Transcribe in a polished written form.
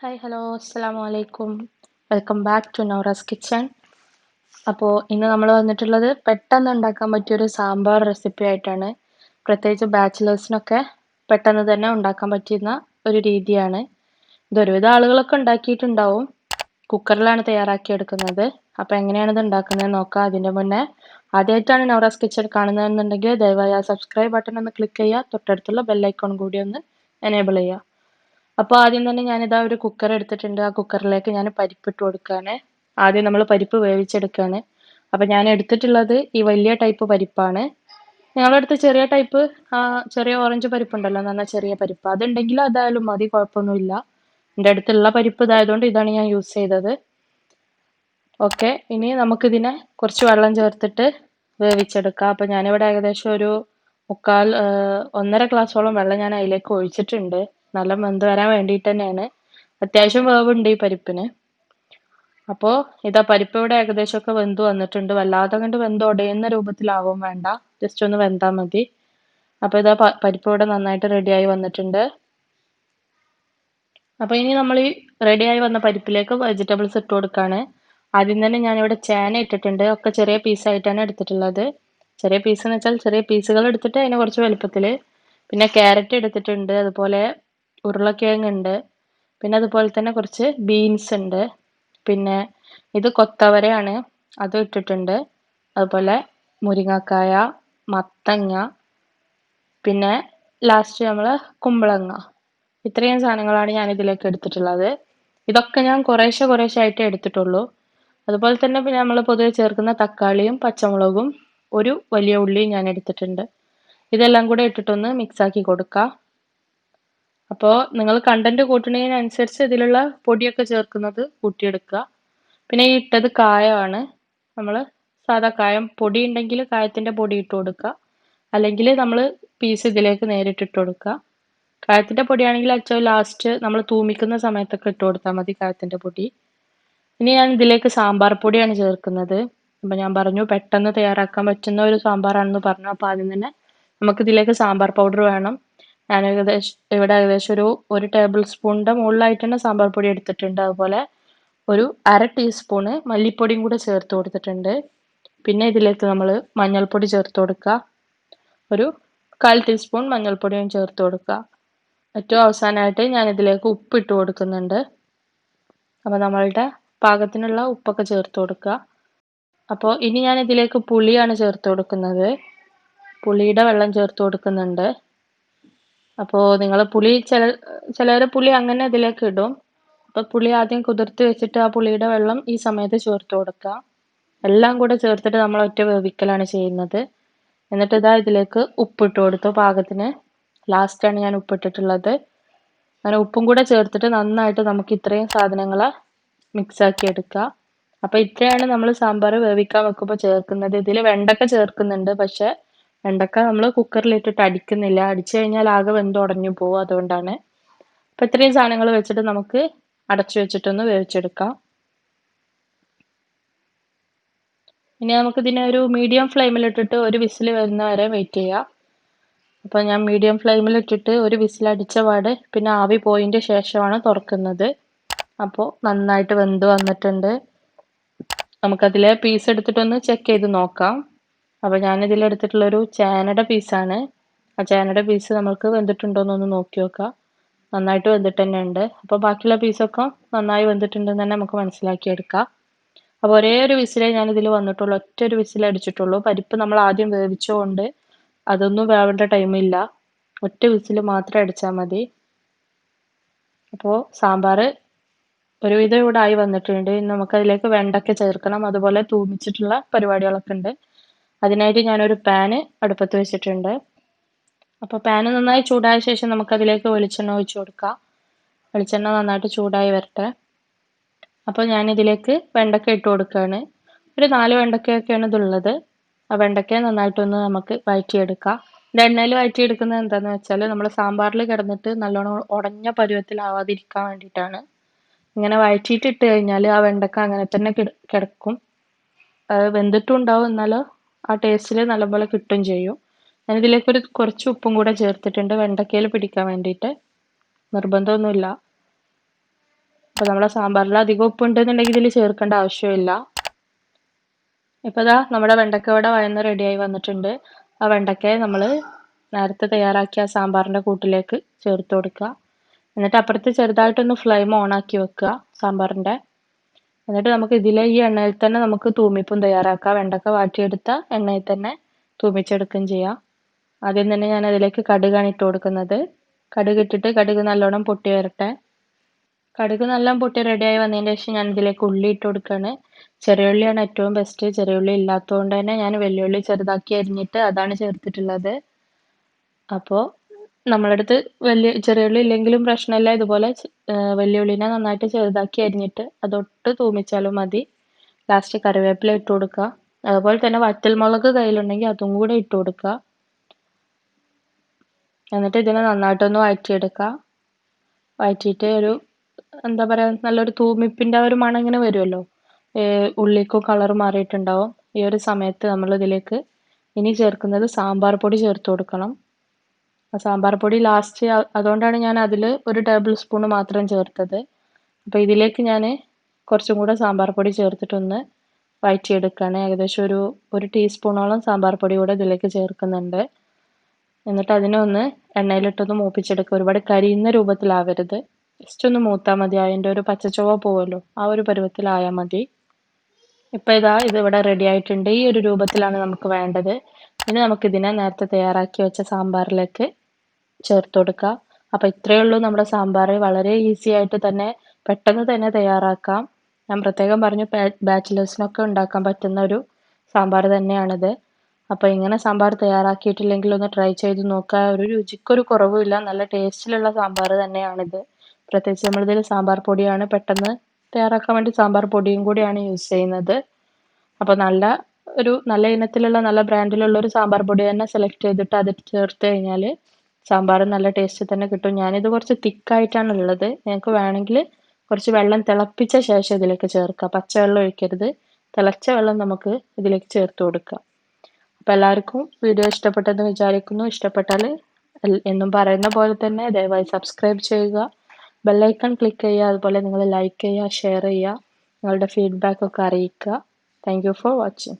Hi hello അസ്സലാമു അലൈക്കും welcome back to നൗറാസ് kitchen. അപ്പോൾ ഇന്ന് നമ്മൾ വന്നിട്ടുള്ളത് പെട്ടെന്ന് ഉണ്ടാക്കാൻ പറ്റിയൊരു സാമ്പാർ റെസിപ്പി ആയിട്ടാണ്. പ്രത്യേകിച്ച് ബാച്ചിലേഴ്സിനൊക്കെ പെട്ടെന്ന് തന്നെ ഉണ്ടാക്കാൻ പറ്റുന്ന ഒരു രീതിയാണ്. ഇതൊരുവിധ ആളുകളൊക്കെ ഉണ്ടാക്കിയിട്ടുണ്ടാവും. കുക്കറിലാണ് തയ്യാറാക്കിയെടുക്കുന്നത്. അപ്പോൾ എങ്ങനെയാണ് ഇത് ഉണ്ടാക്കുന്നത് നോക്കാം. അതിൻ്റെ മുന്നേ ആദ്യമായിട്ടാണ് നൗറാസ് കിച്ചൺ കാണുന്നതെന്നുണ്ടെങ്കിൽ ദയവായി ആ സബ്സ്ക്രൈബ് ബട്ടൺ ഒന്ന് ക്ലിക്ക് ചെയ്യുക. തൊട്ടടുത്തുള്ള ബെല്ലൈക്കൺ കൂടി ഒന്ന് എനേബിൾ ചെയ്യുക. അപ്പോൾ ആദ്യം തന്നെ ഞാനിതാ ഒരു കുക്കർ എടുത്തിട്ടുണ്ട്. ആ കുക്കറിലേക്ക് ഞാൻ പരിപ്പിട്ട് കൊടുക്കുകയാണ്. ആദ്യം നമ്മൾ പരിപ്പ് വേവിച്ചെടുക്കുകയാണ്. അപ്പോൾ ഞാൻ എടുത്തിട്ടുള്ളത് ഈ വലിയ ടൈപ്പ് പരിപ്പാണ്. ഞങ്ങളുടെ അടുത്ത് ചെറിയ ടൈപ്പ് ചെറിയ ഓറഞ്ച് പരിപ്പുണ്ടല്ലോ, നല്ല ചെറിയ പരിപ്പ്, അതുണ്ടെങ്കിൽ അതായാലും മതി, കുഴപ്പമൊന്നുമില്ല. എൻ്റെ അടുത്തുള്ള പരിപ്പ് ഇതായതുകൊണ്ട് ഇതാണ് ഞാൻ യൂസ് ചെയ്തത്. ഓക്കെ, ഇനി നമുക്കിതിനെ കുറച്ച് വെള്ളം ചേർത്തിട്ട് വേവിച്ചെടുക്കാം. അപ്പോൾ ഞാനിവിടെ ഏകദേശം ഒരു ഒന്നര ഗ്ലാസോളം വെള്ളം ഞാൻ അതിലേക്ക് ഒഴിച്ചിട്ടുണ്ട്. നല്ല വെന്ത് വരാൻ വേണ്ടിയിട്ട് തന്നെയാണ്. അത്യാവശ്യം വേവുണ്ട് ഈ പരിപ്പിന്. അപ്പോൾ ഇതാ പരിപ്പ് ഇവിടെ ഏകദേശമൊക്കെ വെന്ത് വന്നിട്ടുണ്ട്. വല്ലാതെ കണ്ട് വെന്ത് ഉടയുന്ന രൂപത്തിലാവും വേണ്ട, ജസ്റ്റ് ഒന്ന് വെന്താൽ മതി. അപ്പോൾ ഇതാ പരിപ്പ് ഇവിടെ നന്നായിട്ട് റെഡിയായി വന്നിട്ടുണ്ട്. അപ്പോൾ ഇനി നമ്മൾ ഈ റെഡിയായി വന്ന പരിപ്പിലേക്ക് വെജിറ്റബിൾസ് ഇട്ട് കൊടുക്കുകയാണ്. ആദ്യം തന്നെ ഞാനിവിടെ ചേന ഇട്ടിട്ടുണ്ട്. ഒക്കെ ചെറിയ പീസായിട്ടാണ് എടുത്തിട്ടുള്ളത്. ചെറിയ പീസ് എന്ന് വെച്ചാൽ ചെറിയ പീസുകൾ എടുത്തിട്ട് അതിന് കുറച്ച് വലുപ്പത്തിൽ. പിന്നെ ക്യാരറ്റ് എടുത്തിട്ടുണ്ട്, അതുപോലെ ഉരുളക്കിഴങ്ങ് ഉണ്ട്, പിന്നെ അതുപോലെ തന്നെ കുറച്ച് ബീൻസ് ഉണ്ട്, പിന്നെ ഇത് കൊത്തവരയാണ്, അത് ഇട്ടിട്ടുണ്ട്, അതുപോലെ മുരിങ്ങക്കായ, മത്തങ്ങ, പിന്നെ ലാസ്റ്റ് നമ്മൾ കുമ്പളങ്ങ. ഇത്രയും സാധനങ്ങളാണ് ഞാൻ ഇതിലേക്ക് എടുത്തിട്ടുള്ളത്. ഇതൊക്കെ ഞാൻ കുറേശ്ശെ കുറേശ്ശെ ആയിട്ടേ എടുത്തിട്ടുള്ളൂ. അതുപോലെ തന്നെ പിന്നെ നമ്മൾ പൊതുവെ ചേർക്കുന്ന തക്കാളിയും പച്ചമുളകും ഒരു വലിയ ഉള്ളിയും ഞാൻ എടുത്തിട്ടുണ്ട്. ഇതെല്ലാം കൂടെ ഇട്ടിട്ടൊന്ന് മിക്സ് ആക്കി കൊടുക്കാം. അപ്പോൾ നിങ്ങൾ കണ്ടന്റ് കൂട്ടുന്നതിനനുസരിച്ച് ഇതിലുള്ള പൊടിയൊക്കെ ചേർക്കുന്നത് കൂട്ടിയെടുക്കുക. പിന്നെ ഈ ഇട്ടത് കായമാണ്. നമ്മൾ സാധാ കായം പൊടി ഉണ്ടെങ്കിൽ കായത്തിൻ്റെ പൊടി ഇട്ട് കൊടുക്കുക, അല്ലെങ്കിൽ നമ്മൾ പീസ് ഇതിലേക്ക് നേരിട്ട് ഇട്ട് കൊടുക്കുക. കായത്തിൻ്റെ പൊടിയാണെങ്കിൽ അച്ഛൻ ലാസ്റ്റ് നമ്മൾ തൂമിക്കുന്ന സമയത്തൊക്കെ ഇട്ട് കൊടുത്താൽ മതി കായത്തിൻ്റെ പൊടി. ഇനി ഞാൻ ഇതിലേക്ക് സാമ്പാർ പൊടിയാണ് ചേർക്കുന്നത്. അപ്പം ഞാൻ പറഞ്ഞു പെട്ടെന്ന് തയ്യാറാക്കാൻ പറ്റുന്ന ഒരു സാമ്പാറാണെന്ന് പറഞ്ഞു. അപ്പോൾ ആദ്യം തന്നെ നമുക്കിതിലേക്ക് സാമ്പാർ പൗഡർ വേണം. ഞാൻ ഇവിടെ ഏകദേശം ഒരു ടേബിൾ സ്പൂണിൻ്റെ മുകളിലായിട്ട് തന്നെ സാമ്പാർ പൊടി എടുത്തിട്ടുണ്ട്. അതുപോലെ ഒരു അര ടീസ്പൂണ് മല്ലിപ്പൊടിയും കൂടെ ചേർത്ത് കൊടുത്തിട്ടുണ്ട്. പിന്നെ ഇതിലേക്ക് നമ്മൾ മഞ്ഞൾപ്പൊടി ചേർത്ത് കൊടുക്കുക. ഒരു 1/4 ടീസ്പൂൺ മഞ്ഞൾപ്പൊടിയും ചേർത്ത് കൊടുക്കുക. ഏറ്റവും അവസാനമായിട്ട് ഞാൻ ഇതിലേക്ക് ഉപ്പ് ഇട്ട് കൊടുക്കുന്നുണ്ട്. അപ്പോൾ നമ്മളുടെ പാകത്തിനുള്ള ഉപ്പൊക്കെ ചേർത്ത് കൊടുക്കുക. അപ്പോൾ ഇനി ഞാൻ ഇതിലേക്ക് പുളിയാണ് ചേർത്ത് കൊടുക്കുന്നത്. പുളിയുടെ വെള്ളം ചേർത്ത് കൊടുക്കുന്നുണ്ട്. അപ്പോൾ നിങ്ങൾ പുളി ചിലർ പുളി അങ്ങനെ ഇതിലേക്ക് ഇടും. അപ്പോൾ പുളി ആദ്യം കുതിർത്ത് വെച്ചിട്ട് ആ പുളിയുടെ വെള്ളം ഈ സമയത്ത് ചേർത്ത് കൊടുക്കുക. എല്ലാം കൂടെ ചേർത്തിട്ട് നമ്മൾ ഒറ്റ വേവിക്കലാണ് ചെയ്യുന്നത്. എന്നിട്ട് ഇതാ ഇതിലേക്ക് ഉപ്പിട്ട് കൊടുത്തു പാകത്തിന്. ലാസ്റ്റാണ് ഞാൻ ഉപ്പിട്ടിട്ടുള്ളത്. അങ്ങനെ ഉപ്പും കൂടെ ചേർത്തിട്ട് നന്നായിട്ട് നമുക്ക് ഇത്രയും സാധനങ്ങൾ മിക്സ് ആക്കി എടുക്കുക. അപ്പോൾ ഇത്രയാണ് നമ്മൾ സാമ്പാർ വേവിക്കാൻ വെക്കുമ്പോൾ ചേർക്കുന്നത്. ഇതിൽ വെണ്ടക്ക ചേർക്കുന്നുണ്ട്, പക്ഷെ വെണ്ടക്ക നമ്മൾ കുക്കറിലിട്ടിട്ട് അടിക്കുന്നില്ല. അടിച്ചു കഴിഞ്ഞാൽ ആകെ വെന്ത് ഉടഞ്ഞു പോകും, അതുകൊണ്ടാണ്. അപ്പോൾ ഇത്രയും സാധനങ്ങൾ വെച്ചിട്ട് നമുക്ക് അടച്ചു വെച്ചിട്ടൊന്ന് വേവിച്ചെടുക്കാം. ഇനി നമുക്ക് ഇതിനെ ഒരു മീഡിയം ഫ്ലെയിമിലിട്ടിട്ട് ഒരു വിസിൽ വരുന്ന വരെ വെയിറ്റ് ചെയ്യാം. അപ്പോൾ ഞാൻ മീഡിയം ഫ്ലെയിമിലിട്ടിട്ട് ഒരു വിസിൽ അടിച്ച പാട് പിന്നെ ആവി പോയതിൻ്റെ ശേഷമാണ് തുറക്കുന്നത്. അപ്പോൾ നന്നായിട്ട് വെന്ത് വന്നിട്ടുണ്ട്. നമുക്കതിലെ പീസ് എടുത്തിട്ടൊന്ന് ചെക്ക് ചെയ്ത് നോക്കാം. അപ്പോൾ ഞാനിതിലെടുത്തിട്ടുള്ളൊരു ചേനയുടെ പീസാണ്. ആ ചേനയുടെ പീസ് നമുക്ക് വെന്തിട്ടുണ്ടോ എന്നൊന്ന് നോക്കി നോക്കാം. നന്നായിട്ട് വെന്തിട്ട് തന്നെ ഉണ്ട്. അപ്പോൾ ബാക്കിയുള്ള പീസൊക്കെ നന്നായി വെന്തിട്ടുണ്ടെന്ന് തന്നെ നമുക്ക് മനസ്സിലാക്കിയെടുക്കാം. അപ്പോൾ ഒരേ ഒരു വിസിലേ ഞാനിതിൽ വന്നിട്ടുള്ളൂ, ഒറ്റ ഒരു വിസിൽ അടിച്ചിട്ടുള്ളൂ. പരിപ്പ് നമ്മൾ ആദ്യം വേവിച്ചുകൊണ്ട് അതൊന്നും വേവേണ്ട ടൈമില്ല, ഒറ്റ വിസിൽ മാത്രം അടിച്ചാൽ മതി. അപ്പോൾ സാമ്പാർ ഒരുവിധം ഇവിടെ ആയി വന്നിട്ടുണ്ട്. ഇനി നമുക്കതിലേക്ക് വെണ്ടയ്ക്ക ചേർക്കണം, അതുപോലെ തൂമിച്ചിട്ടുള്ള പരിപാടികളൊക്കെ ഉണ്ട്. അതിനായിട്ട് ഞാനൊരു പാന് അടുപ്പത്ത് വെച്ചിട്ടുണ്ട്. അപ്പോൾ പാന് നന്നായി ചൂടായ ശേഷം നമുക്കതിലേക്ക് വെളിച്ചെണ്ണ ഒഴിച്ച് കൊടുക്കാം. വെളിച്ചെണ്ണ നന്നായിട്ട് ചൂടായി വരട്ടെ. അപ്പോൾ ഞാനിതിലേക്ക് വെണ്ടയ്ക്ക ഇട്ട് കൊടുക്കുകയാണ്. ഒരു 4 വെണ്ടയ്ക്കയൊക്കെയാണ് ഇതുള്ളത്. ആ വെണ്ടയ്ക്ക നന്നായിട്ടൊന്ന് നമുക്ക് വഴറ്റിയെടുക്കാം. ഇത് എണ്ണയിൽ വഴറ്റിയെടുക്കുന്നത് എന്താണെന്ന് വെച്ചാൽ നമ്മൾ സാമ്പാറിൽ കിടന്നിട്ട് നല്ലോണം ഉടഞ്ഞ പരുവത്തിലാവാതിരിക്കാൻ വേണ്ടിയിട്ടാണ്. ഇങ്ങനെ വഴറ്റിയിട്ട് ഇട്ട് കഴിഞ്ഞാൽ ആ വെണ്ടക്ക അങ്ങനെ തന്നെ കിടക്കും. വെന്തിട്ടും ഉണ്ടാവും, എന്നാലോ ആ ടേസ്റ്റിൽ നല്ലപോലെ കിട്ടും ചെയ്യും. ഞാനിതിലേക്ക് കുറച്ച് ഉപ്പും കൂടെ ചേർത്തിട്ടുണ്ട്, വെണ്ടക്കയിൽ പിടിക്കാൻ വേണ്ടിയിട്ട്. നിർബന്ധമൊന്നുമില്ല. അപ്പോൾ നമ്മളെ സാമ്പാറിൽ അധികം ഉപ്പുണ്ടെന്നുണ്ടെങ്കിൽ ഇതിൽ ചേർക്കേണ്ട ആവശ്യമില്ല. ഇപ്പോൾ ഇതാ നമ്മുടെ വെണ്ടക്ക ഇവിടെ വഴന്ന് റെഡിയായി വന്നിട്ടുണ്ട്. ആ വെണ്ടക്കയെ നമ്മൾ നേരത്തെ തയ്യാറാക്കിയ സാമ്പാറിൻ്റെ കൂട്ടിലേക്ക് ചേർത്ത് കൊടുക്കുക. എന്നിട്ട് അപ്പുറത്ത് ചെറുതായിട്ടൊന്ന് ഫ്ലെയിം ഓണാക്കി വെക്കുക സാമ്പാറിൻ്റെ. എന്നിട്ട് നമുക്ക് ഇതിലെ ഈ എണ്ണയിൽ തന്നെ നമുക്ക് തൂമിപ്പും തയ്യാറാക്കാം. വെണ്ടക്ക വാട്ടിയെടുത്ത എണ്ണയിൽ തന്നെ തൂമിച്ചെടുക്കുകയും ചെയ്യാം. ആദ്യം തന്നെ ഞാൻ അതിലേക്ക് കടുകാണ് ഇട്ട് കൊടുക്കുന്നത്. കടുക് ഇട്ടിട്ട് കടുക് നല്ലോണം പൊട്ടി വരട്ടെ. കടുക് നല്ല പൊട്ടി റെഡിയായി വന്നതിന് ശേഷം ഞാൻ ഇതിലേക്ക് ഉള്ളി ഇട്ട് കൊടുക്കുകയാണ്. ചെറിയ ഉള്ളിയാണ് ഏറ്റവും ബെസ്റ്റ്. ചെറിയ ഉള്ളി ഇല്ലാത്തതുകൊണ്ട് തന്നെ ഞാൻ വെല്ലുള്ളി ചെറുതാക്കി അരിഞ്ഞിട്ട് അതാണ് ചേർത്തിട്ടുള്ളത്. അപ്പോൾ നമ്മളടുത്ത് ചെറിയ ഉള്ളി ഇല്ലെങ്കിലും പ്രശ്നമില്ല. ഇതുപോലെ വലിയ ഉള്ളിനെ നന്നായിട്ട് ചെറുതാക്കി അരിഞ്ഞിട്ട് അതൊട്ട് തൂമിച്ചാലും മതി. ലാസ്റ്റ് കറിവേപ്പില ഇട്ട് കൊടുക്കുക. അതുപോലെ തന്നെ വറ്റൽമുളക് കയ്യിലുണ്ടെങ്കിൽ അതും കൂടെ ഇട്ട് കൊടുക്കുക. എന്നിട്ട് ഇതിനെ നന്നായിട്ടൊന്ന് വഴറ്റിയെടുക്കുക. വഴറ്റിയിട്ട് ഒരു എന്താ പറയുക, നല്ലൊരു തൂമിപ്പിൻ്റെ ഒരു മണം ഇങ്ങനെ വരുമല്ലോ. ഉള്ളിക്കും കളർ മാറിയിട്ടുണ്ടാവും. ഈ ഒരു സമയത്ത് നമ്മൾ ഇതിലേക്ക് ഇനി ചേർക്കുന്നത് സാമ്പാർ പൊടി ചേർത്ത് കൊടുക്കണം. ആ സാമ്പാർ പൊടി ലാസ്റ്റ്, അതുകൊണ്ടാണ് ഞാൻ അതിൽ ഒരു ടേബിൾ സ്പൂൺ മാത്രം ചേർത്തത്. അപ്പോൾ ഇതിലേക്ക് ഞാൻ കുറച്ചും കൂടെ സാമ്പാർ പൊടി ചേർത്തിട്ടൊന്ന് വഴറ്റിയെടുക്കുകയാണ്. ഏകദേശം ഒരു ടീസ്പൂണോളം സാമ്പാർ പൊടി കൂടെ ഇതിലേക്ക് ചേർക്കുന്നുണ്ട്. എന്നിട്ട് അതിനെ ഒന്ന് എണ്ണയിലിട്ടൊന്ന് മൂപ്പിച്ചെടുക്കുക. ഒരുപാട് കരിയുന്ന രൂപത്തിലാവരുത്. ജസ്റ്റ് ഒന്ന് മൂത്താൽ മതി. അതിൻ്റെ ഒരു പച്ചച്ചുവ പോവുമല്ലോ, ആ ഒരു പരുവത്തിലായാൽ മതി. ഇപ്പം ഇത് ഇവിടെ റെഡി ആയിട്ടുണ്ട്. ഈ ഒരു രൂപത്തിലാണ് നമുക്ക് വേണ്ടത്. ഇനി നമുക്കിതിനെ നേരത്തെ തയ്യാറാക്കി വെച്ച സാമ്പാറിലേക്ക് ചേർത്ത് കൊടുക്കുക. അപ്പോൾ ഇത്രയേ ഉള്ളൂ നമ്മുടെ സാമ്പാർ. വളരെ ഈസി ആയിട്ട് തന്നെ പെട്ടെന്ന് തന്നെ തയ്യാറാക്കാം. ഞാൻ പ്രത്യേകം പറഞ്ഞു, ബാച്ചിലേഴ്സിനൊക്കെ ഉണ്ടാക്കാൻ പറ്റുന്ന ഒരു സാമ്പാർ തന്നെയാണിത്. അപ്പോൾ ഇങ്ങനെ സാമ്പാർ തയ്യാറാക്കിയിട്ടില്ലെങ്കിൽ ഒന്ന് ട്രൈ ചെയ്ത് നോക്കുക. ഒരു രുചിക്കൊരു കുറവുമില്ല. നല്ല ടേസ്റ്റിലുള്ള സാമ്പാർ തന്നെയാണിത്. പ്രത്യേകിച്ച് നമ്മളിതിൽ സാമ്പാർ പൊടിയാണ് പെട്ടെന്ന് തയ്യാറാക്കാൻ വേണ്ടി സാമ്പാർ പൊടിയും കൂടിയാണ് യൂസ് ചെയ്യുന്നത്. അപ്പോൾ നല്ല ഇനത്തിലുള്ള നല്ല ബ്രാൻഡിലുള്ള ഒരു സാമ്പാർ പൊടി തന്നെ സെലക്ട് ചെയ്തിട്ട് അത് ചേർത്ത് കഴിഞ്ഞാൽ സാമ്പാർ നല്ല ടേസ്റ്റ് തന്നെ കിട്ടും. ഞാനിത് കുറച്ച് തിക്കായിട്ടാണ് ഉള്ളത്. നിങ്ങൾക്ക് വേണമെങ്കിൽ കുറച്ച് വെള്ളം തിളപ്പിച്ച ശേഷം ഇതിലേക്ക് ചേർക്കുക. പച്ചവെള്ളം ഒഴിക്കരുത്. തിളച്ച വെള്ളം നമുക്ക് ഇതിലേക്ക് ചേർത്ത് കൊടുക്കുക. അപ്പോൾ എല്ലാവർക്കും വീഡിയോ ഇഷ്ടപ്പെട്ടെന്ന് വിചാരിക്കുന്നു. ഇഷ്ടപ്പെട്ടാൽ എന്നും പറയുന്ന പോലെ തന്നെ ദയവായി സബ്സ്ക്രൈബ് ചെയ്യുക, ബെല്ലൈക്കൺ ക്ലിക്ക് ചെയ്യുക, അതുപോലെ നിങ്ങൾ ലൈക്ക് ചെയ്യുക, ഷെയർ ചെയ്യുക, നിങ്ങളുടെ ഫീഡ്ബാക്ക് ഒക്കെ അറിയിക്കുക. Thank you for watching.